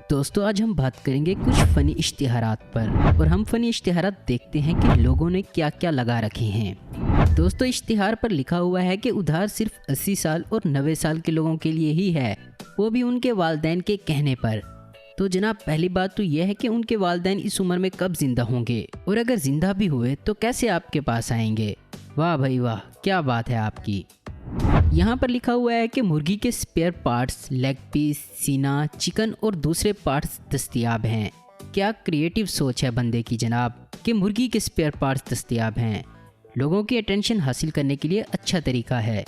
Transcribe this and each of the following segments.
दोस्तों आज हम बात करेंगे कुछ फ़नी इश्तिहारात पर और हम फ़नी इश्तिहारात देखते हैं कि लोगों ने क्या क्या लगा रखे हैं। दोस्तों इश्तिहार पर लिखा हुआ है कि उधार सिर्फ 80 साल और 90 साल के लोगों के लिए ही है, वो भी उनके वालिदैन के कहने पर। तो जनाब पहली बात तो यह है कि उनके वालिदैन इस उम्र में कब जिंदा होंगे और अगर जिंदा भी हुए तो कैसे आपके पास आएंगे। वाह भाई वाह, क्या बात है आपकी। यहाँ पर लिखा हुआ है कि मुर्गी के स्पेयर पार्ट्स, लेग पीस, सीना, चिकन और दूसरे पार्ट्स दस्तयाब हैं। क्या क्रिएटिव सोच है बंदे की जनाब कि मुर्गी के स्पेयर पार्ट्स दस्तयाब हैं। लोगों की अटेंशन हासिल करने के लिए अच्छा तरीका है।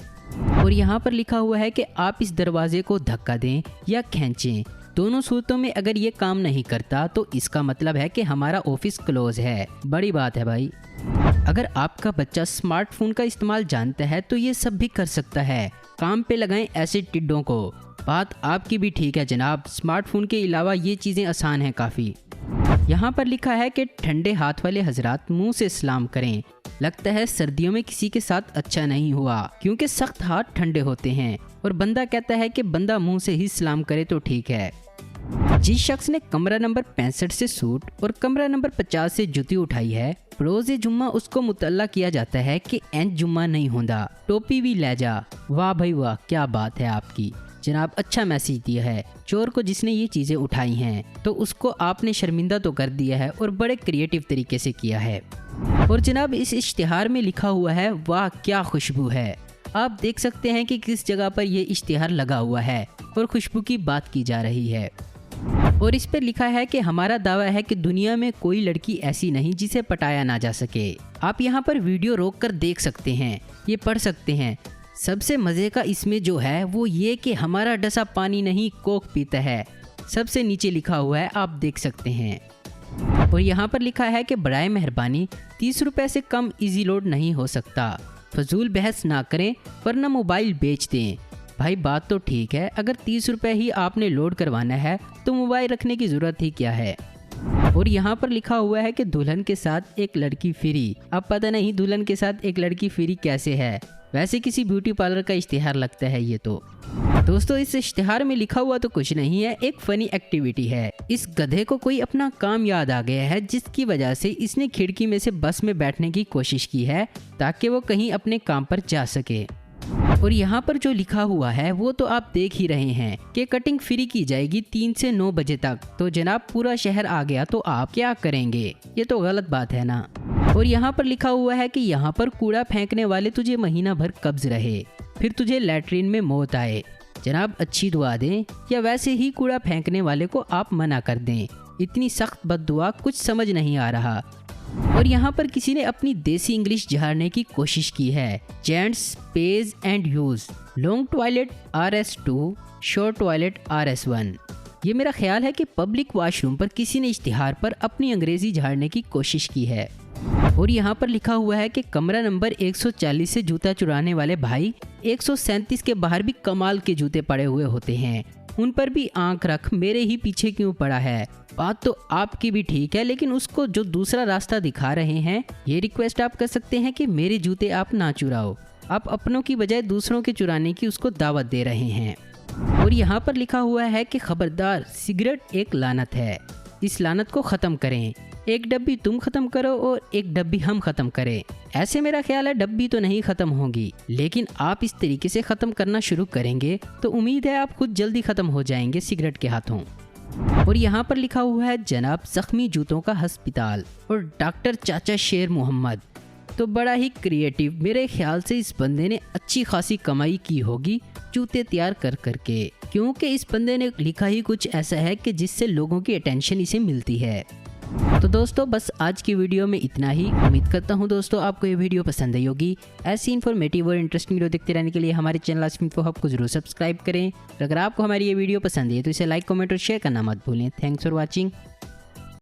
और यहाँ पर लिखा हुआ है कि आप इस दरवाजे को धक्का दें या खींचें, दोनों सूरतों में अगर ये काम नहीं करता तो इसका मतलब है कि हमारा ऑफिस क्लोज है। बड़ी बात है भाई। अगर आपका बच्चा स्मार्टफोन का इस्तेमाल जानता है तो ये सब भी कर सकता है। काम पे लगाएं ऐसे टिड्डों को। बात आपकी भी ठीक है जनाब, स्मार्टफोन के अलावा ये चीज़ें आसान हैं काफ़ी। यहाँ पर लिखा है कि ठंडे हाथ वाले हजरात मुंह से सलाम करें। लगता है सर्दियों में किसी के साथ अच्छा नहीं हुआ क्योंकि सख्त हाथ ठंडे होते हैं और बंदा कहता है कि बंदा मुंह से ही सलाम करे तो ठीक है। जिस शख्स ने कमरा नंबर 65 से सूट और कमरा नंबर 50 से जुती उठाई है, रोज़े जुम्मा उसको मुतल्ला किया जाता है कि एंड जुम्मा नहीं होता, टोपी भी ले जा। वाह भाई वाह, क्या बात है आपकी जनाब, अच्छा मैसेज दिया है। चोर को जिसने ये चीज़ें उठाई हैं तो उसको आपने शर्मिंदा तो कर दिया है और बड़े क्रिएटिव तरीके से किया है। और जनाब इस इश्तिहार में लिखा हुआ है, वाह क्या खुशबू है। आप देख सकते हैं कि किस जगह पर यह इश्तिहार लगा हुआ है और खुशबू की बात की जा रही है। और इस पर लिखा है कि हमारा दावा है कि दुनिया में कोई लड़की ऐसी नहीं जिसे पटाया ना जा सके। आप यहाँ पर वीडियो रोक कर देख सकते हैं, ये पढ़ सकते हैं। सबसे मज़े का इसमें जो है वो ये कि हमारा डसा पानी नहीं कोक पीता है। सबसे नीचे लिखा हुआ है, आप देख सकते हैं। और यहाँ पर लिखा है कि बराए मेहरबानी 30 रुपये से कम इजी लोड नहीं हो सकता। फजूल बहस ना करें वरना मोबाइल बेच दें। भाई बात तो ठीक है, अगर 30 रुपये ही आपने लोड करवाना है तो मोबाइल रखने की ज़रूरत ही क्या है। और यहाँ पर लिखा हुआ है कि दुल्हन के साथ एक लड़की फ्री। अब पता नहीं दुल्हन के साथ एक लड़की फ्री कैसे है, वैसे किसी ब्यूटी पार्लर का इश्तिहार लगता है ये तो। दोस्तों इस इश्तिहार में लिखा हुआ तो कुछ नहीं है, एक फ़नी एक्टिविटी है। इस गधे को कोई अपना काम याद आ गया है जिसकी वजह से इसने खिड़की में से बस में बैठने की कोशिश की है ताकि वो कहीं अपने काम पर जा सके। और यहाँ पर जो लिखा हुआ है वो तो आप देख ही रहे हैं कि कटिंग फ्री की जाएगी 3 से 9 बजे तक। तो जनाब पूरा शहर आ गया तो आप क्या करेंगे, ये तो गलत बात है ना। और यहाँ पर लिखा हुआ है कि यहाँ पर कूड़ा फेंकने वाले तुझे महीना भर कब्ज रहे, फिर तुझे लैट्रिन में मौत आए। जनाब अच्छी दुआ दें या वैसे ही कूड़ा फेंकने वाले को आप मना कर दें। इतनी सख्त बद्दुआ कुछ समझ नहीं आ रहा। और यहाँ पर किसी ने अपनी देसी इंग्लिश झाड़ने की कोशिश की है। Gents page and use long toilet RS2, short toilet RS1। ये मेरा ख्याल है कि पब्लिक वॉशरूम पर किसी ने इश्तिहार पर अपनी अंग्रेजी झाड़ने की कोशिश की है। और यहाँ पर लिखा हुआ है कि कमरा नंबर 140 से जूता चुराने वाले भाई 137 के बाहर भी कमाल के जूते पड़े हुए होते हैं, उन पर भी आंख रख, मेरे ही पीछे क्यों पड़ा है। बात तो आपकी भी ठीक है, लेकिन उसको जो दूसरा रास्ता दिखा रहे हैं ये रिक्वेस्ट आप कर सकते हैं कि मेरे जूते आप ना चुराओ। आप अपनों की बजाय दूसरों के चुराने की उसको दावत दे रहे हैं। और यहाँ पर लिखा हुआ है कि खबरदार, सिगरेट एक लानत है, इस लानत को ख़त्म करें। एक डब्बी तुम ख़त्म करो और एक डब्बी हम ख़त्म करें। ऐसे मेरा ख्याल है डब्बी तो नहीं ख़त्म होगी, लेकिन आप इस तरीके से ख़त्म करना शुरू करेंगे तो उम्मीद है आप खुद जल्दी ख़त्म हो जाएंगे सिगरेट के हाथों। और यहाँ पर लिखा हुआ है जनाब जख्मी जूतों का अस्पताल और डॉक्टर चाचा शेर मोहम्मद। तो बड़ा ही क्रिएटिव, मेरे ख्याल से इस बंदे ने अच्छी खासी कमाई की होगी जूते तैयार कर करके, क्योंकि इस बंदे ने लिखा ही कुछ ऐसा है कि जिससे लोगों की अटेंशन इसे मिलती है। तो दोस्तों बस आज की वीडियो में इतना ही। उम्मीद करता हूँ दोस्तों आपको ये वीडियो पसंद आई होगी। ऐसी इन्फॉर्मेटिव और इंटरेस्टिंग वीडियो देखते रहने के लिए हमारे चैनल आस्क इन्फो हब को जरूर सब्सक्राइब करें। और अगर आपको हमारी ये वीडियो पसंद है तो इसे लाइक, कमेंट और शेयर करना मत भूलें। Thanks for watching.